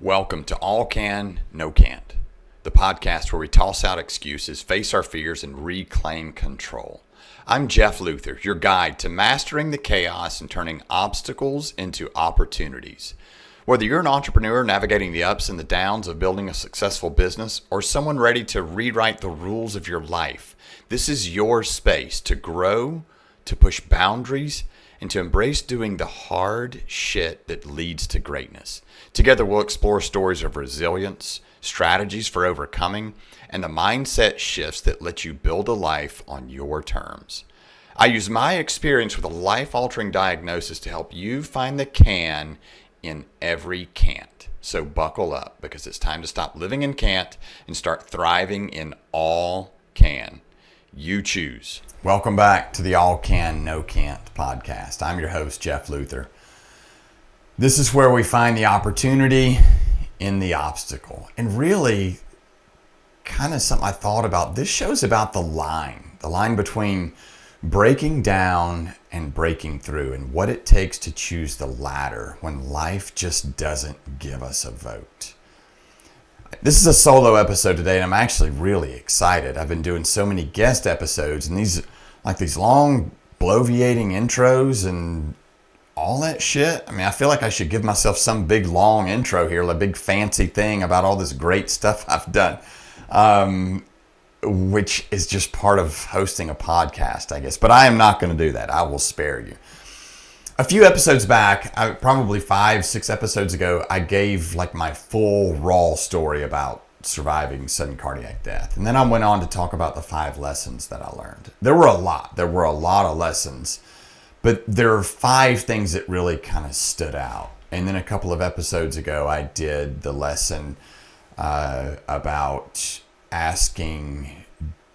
Welcome to All Can, No Can't, the podcast where we toss out excuses, face our fears, and reclaim control. I'm Jeff Luther, your guide to mastering the chaos and turning obstacles into opportunities. Whether you're an entrepreneur navigating the ups and the downs of building a successful business, or someone ready to rewrite the rules of your life, this is your space to grow, to push boundaries, and to embrace doing the hard shit that leads to greatness. Together, we'll explore stories of resilience, strategies for overcoming, and the mindset shifts that let you build a life on your terms. I use my experience with a life-altering diagnosis to help you find the can in every can't. So buckle up, because it's time to stop living in can't and start thriving in all can. You choose. Welcome back to the All Can, No Can't podcast. I'm your host, Jeff Luther. This is where we find the opportunity in the obstacle. And really, kind of something I thought about. This show's about the line between breaking down and breaking through, and what it takes to choose the latter when life just doesn't give us a vote. This is a solo episode today, and I'm actually really excited. I've been doing so many guest episodes, and these long bloviating intros and all that shit. I mean, I feel like I should give myself some big long intro here, a big fancy thing about all this great stuff I've done, which is just part of hosting a podcast, I guess. But I am not going to do that. I will spare you. A few episodes back, probably 5-6 episodes ago, I gave my full raw story about surviving sudden cardiac death. And then I went on to talk about the 5 lessons that I learned. There were a lot of lessons, but there are 5 things that really kind of stood out. And then a couple of episodes ago, I did the lesson about asking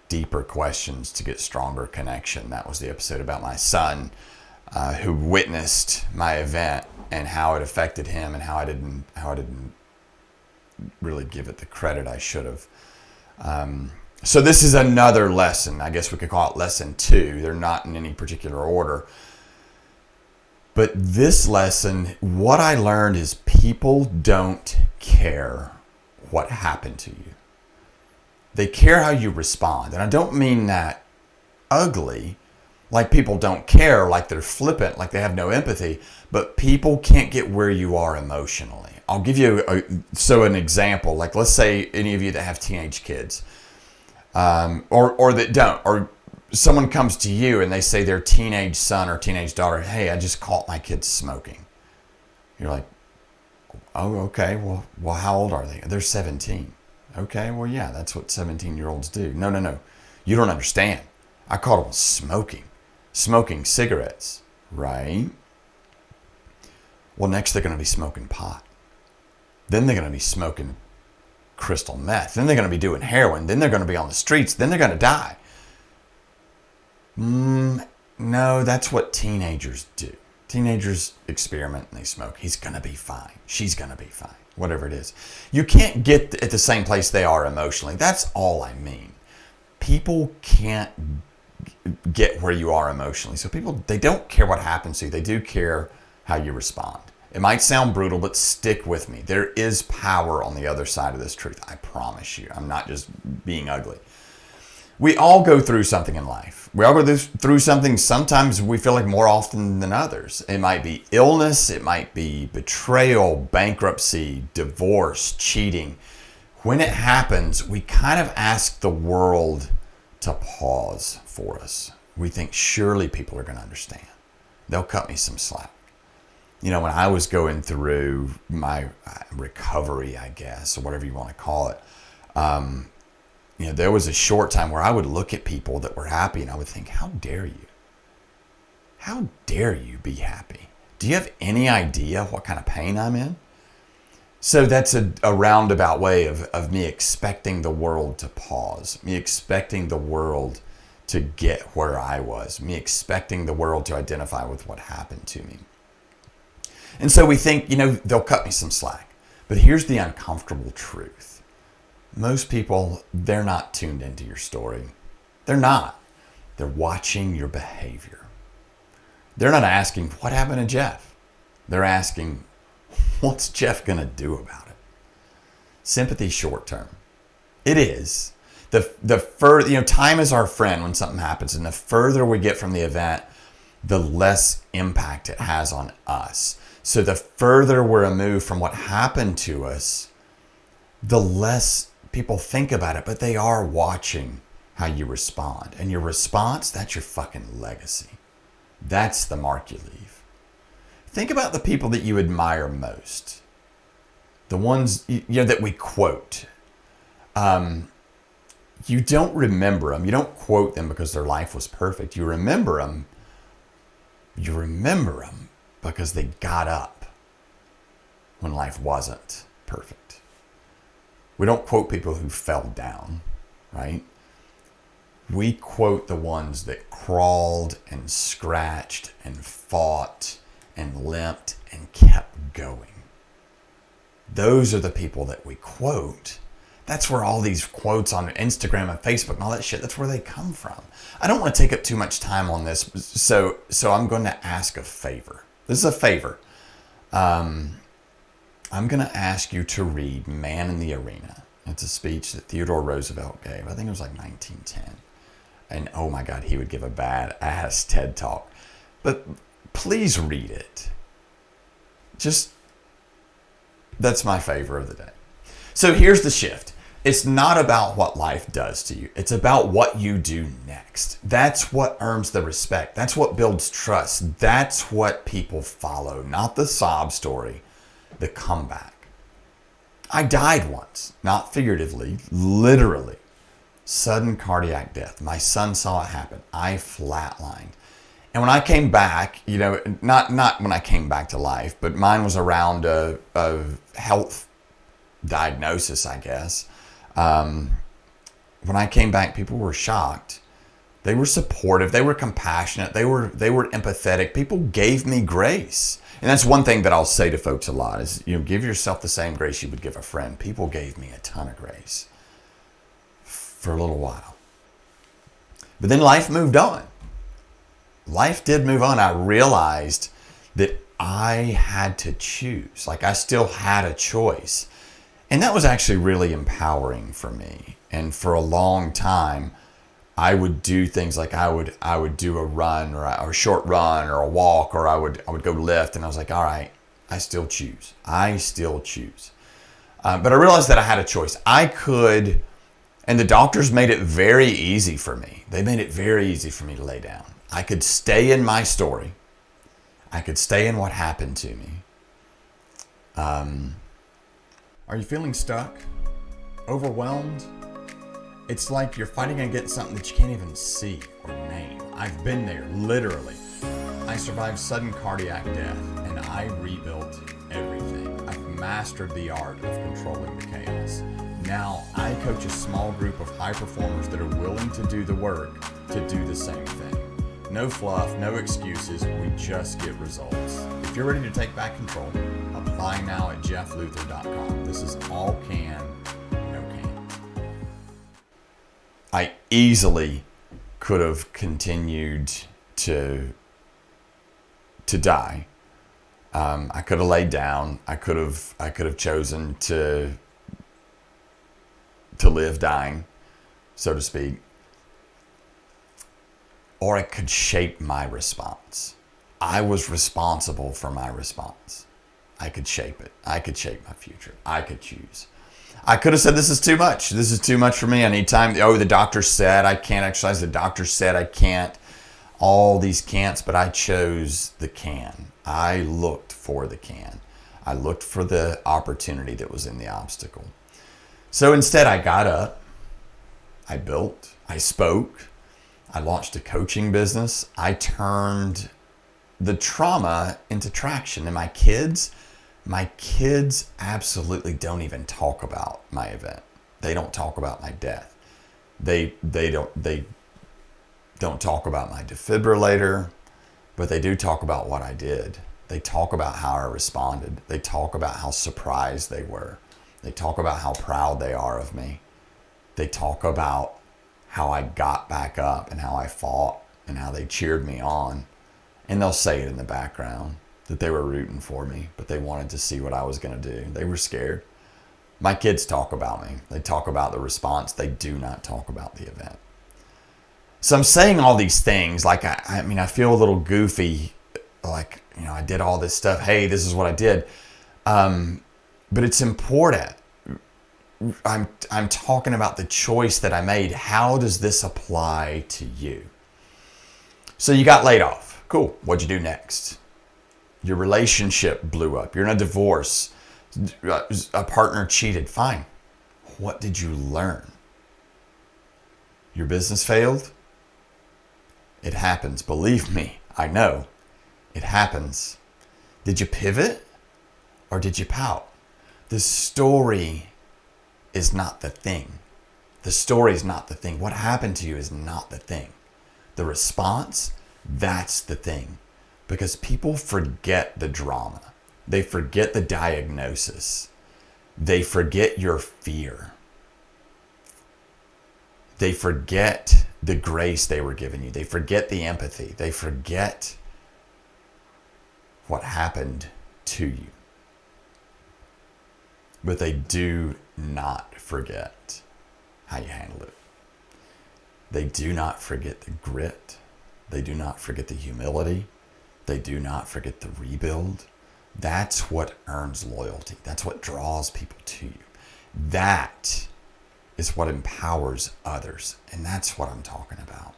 deeper questions to get stronger connection. That was the episode about my son, who witnessed my event and how it affected him, and how I didn't really give it the credit I should have. So this is another lesson. I guess we could call it lesson 2. They're not in any particular order. But this lesson, what I learned is people don't care what happened to you. They care how you respond. And I don't mean that ugly, like people don't care, like they're flippant, like they have no empathy, but people can't get where you are emotionally. I'll give you an example. Like, let's say any of you that have teenage kids, or that don't, or someone comes to you and they say their teenage son or teenage daughter, "Hey, I just caught my kids smoking." You're like, "Oh, okay. Well, how old are they?" "They're 17. "Okay, well, yeah, that's what 17-year-olds do." No. You don't understand. I caught them smoking cigarettes, right? Well, next they're going to be smoking pot. Then they're going to be smoking crystal meth. Then they're going to be doing heroin. Then they're going to be on the streets. Then they're going to die. No, that's what teenagers do. Teenagers experiment and they smoke. He's going to be fine. She's going to be fine. Whatever it is. You can't get at the same place they are emotionally. That's all I mean. People can't get where you are emotionally. So people, they don't care what happens to you. They do care how you respond. It might sound brutal, but stick with me. There is power on the other side of this truth. I promise you. I'm not just being ugly. We all go through something in life. We all go through something. Sometimes we feel like more often than others. It might be illness. It might be betrayal, bankruptcy, divorce, cheating. When it happens, we kind of ask the world to pause for us. We think surely people are going to understand. They'll cut me some slack. You know, when I was going through my recovery, I guess, or whatever you want to call it, there was a short time where I would look at people that were happy and I would think, how dare you? How dare you be happy? Do you have any idea what kind of pain I'm in? So that's a roundabout way of me expecting the world to pause, me expecting the world to get where I was, me expecting the world to identify with what happened to me. And so we think, they'll cut me some slack. But here's the uncomfortable truth. Most people, they're not tuned into your story. They're not. They're watching your behavior. They're not asking, what happened to Jeff? They're asking, what's Jeff going to do about it? Sympathy short term. It is. The further, time is our friend when something happens, and the further we get from the event, the less impact it has on us. So the further we're removed from what happened to us, the less people think about it, but they are watching how you respond. And your response, that's your fucking legacy. That's the mark you leave. Think about the people that you admire most. The ones that we quote. You don't remember them. You don't quote them because their life was perfect. You remember them because they got up when life wasn't perfect. We don't quote people who fell down, right? We quote the ones that crawled and scratched and fought and limped and kept going. Those are the people that we quote. That's where all these quotes on Instagram and Facebook and all that shit, that's where they come from. I don't want to take up too much time on this, so I'm going to ask a favor. This is a favor. I'm going to ask you to read Man in the Arena. It's a speech that Theodore Roosevelt gave. I think it was like 1910. And oh my God, he would give a badass TED Talk. But please read it. That's my favor of the day. So here's the shift. It's not about what life does to you. It's about what you do next. That's what earns the respect. That's what builds trust. That's what people follow, not the sob story, the comeback. I died once, not figuratively, literally. Sudden cardiac death. My son saw it happen. I flatlined. And when I came back, not when I came back to life, but mine was around a health diagnosis, I guess. When I came back, people were shocked. They were supportive. They were compassionate. They were empathetic. People gave me grace. And that's one thing that I'll say to folks a lot is, give yourself the same grace you would give a friend. People gave me a ton of grace for a little while. But then life moved on. Life did move on. I realized that I had to choose. Like I still had a choice. And that was actually really empowering for me. And for a long time, I would do things like I would do a run or a short run or a walk, or I would go lift, and I was like, all right, I still choose. But I realized that I had a choice. I could, and the doctors made it very easy for me. They made it very easy for me to lay down. I could stay in my story. I could stay in what happened to me. Are you feeling stuck? Overwhelmed? It's like you're fighting against something that you can't even see or name. I've been there, literally. I survived sudden cardiac death, and I rebuilt everything. I've mastered the art of controlling the chaos. Now I coach a small group of high performers that are willing to do the work to do the same thing. No fluff, no excuses, we just get results. If you're ready to take back control, apply now at jeffluther.com. This is all can, no can. I easily could have continued to die. I could have laid down. I could have chosen to live dying, so to speak. Or I could shape my response. I was responsible for my response. I could shape it. I could shape my future. I could choose. I could have said, this is too much. This is too much for me. I need time. Oh, the doctor said I can't exercise. The doctor said I can't. All these can'ts, but I chose the can. I looked for the can. I looked for the opportunity that was in the obstacle. So instead, I got up. I built. I spoke. I launched a coaching business. I turned the trauma into traction. And my kids absolutely don't even talk about my event. They don't talk about my death. They don't talk about my defibrillator, but they do talk about what I did. They talk about how I responded. They talk about how surprised they were. They talk about how proud they are of me. They talk about how I got back up and how I fought and how they cheered me on. And they'll say it in the background that they were rooting for me, but they wanted to see what I was going to do. They were scared. My kids talk about me. They talk about the response. They do not talk about the event. So I'm saying all these things like, I feel a little goofy, like, I did all this stuff. Hey, this is what I did. But it's important. I'm talking about the choice that I made. How does this apply to you? So you got laid off. Cool. What'd you do next? Your relationship blew up. You're in a divorce. A partner cheated. Fine. What did you learn? Your business failed? It happens. Believe me, I know. It happens. Did you pivot or did you pout? The story is not the thing. The story is not the thing. What happened to you is not the thing. The response, that's the thing. Because people forget the drama. They forget the diagnosis. They forget your fear. They forget the grace they were giving you. They forget the empathy. They forget what happened to you. But they do not forget how you handled it. They do not forget the grit. They do not forget the humility. They do not forget the rebuild. That's what earns loyalty. That's what draws people to you. That is what empowers others. And that's what I'm talking about.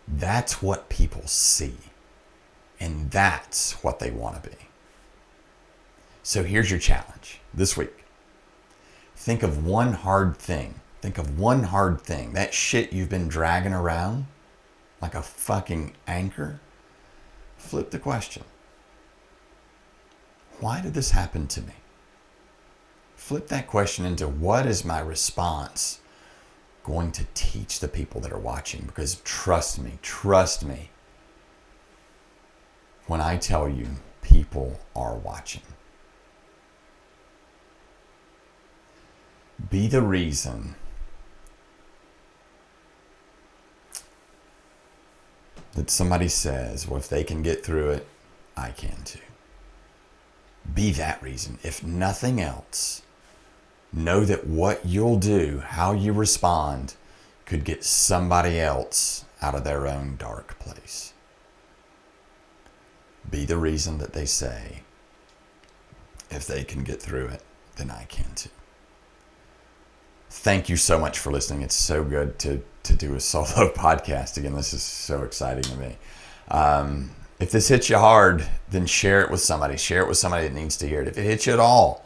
That's what people see. And that's what they want to be. So here's your challenge this week. Think of one hard thing. Think of one hard thing. That shit you've been dragging around like a fucking anchor. Flip the question. Why did this happen to me? Flip that question into what is my response going to teach the people that are watching? Because trust me, when I tell you people are watching. Be the reason that somebody says, well, if they can get through it, I can too. Be that reason. If nothing else, know that what you'll do, how you respond, could get somebody else out of their own dark place. Be the reason that they say, if they can get through it, then I can too. Thank you so much for listening. It's so good to do a solo podcast again. This is so exciting to me. If this hits you hard, then share it with somebody. Share it with somebody that needs to hear it. If it hits you at all,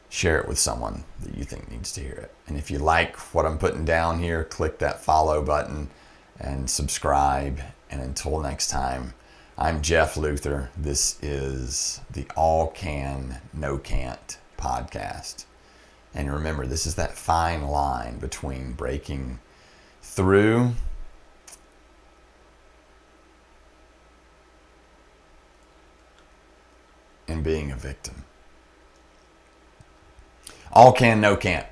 share it with someone that you think needs to hear it. And if you like what I'm putting down here, click that follow button and subscribe. And until next time, I'm Jeff Luther. This is the All Can, No Can't podcast. And remember, this is that fine line between breaking through and being a victim. All can, no can't.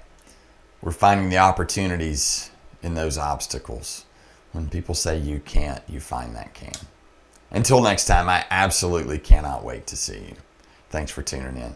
We're finding the opportunities in those obstacles. When people say you can't, you find that can. Until next time, I absolutely cannot wait to see you. Thanks for tuning in.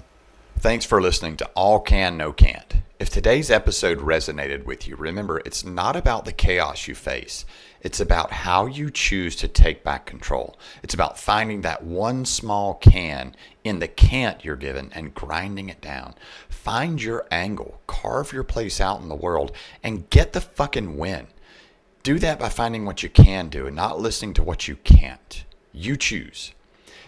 Thanks for listening to All Can, No Can't. If today's episode resonated with you, remember, it's not about the chaos you face. It's about how you choose to take back control. It's about finding that one small can in the can't you're given and grinding it down. Find your angle, carve your place out in the world, and get the fucking win. Do that by finding what you can do and not listening to what you can't. You choose.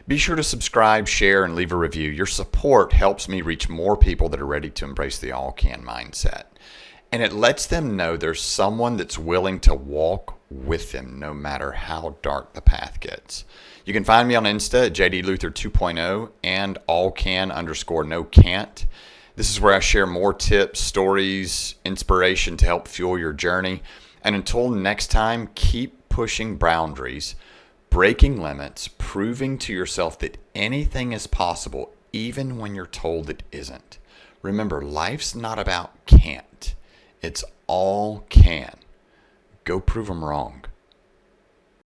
Be sure to subscribe, share, and leave a review. Your support helps me reach more people that are ready to embrace the all-can mindset. And it lets them know there's someone that's willing to walk with them no matter how dark the path gets. You can find me on Insta at JDLuther 2.0 and allcan_no-can't. This is where I share more tips, stories, inspiration to help fuel your journey. And until next time, keep pushing boundaries, breaking limits, proving to yourself that anything is possible, even when you're told it isn't. Remember, life's not about can't. It's all can. Go prove them wrong.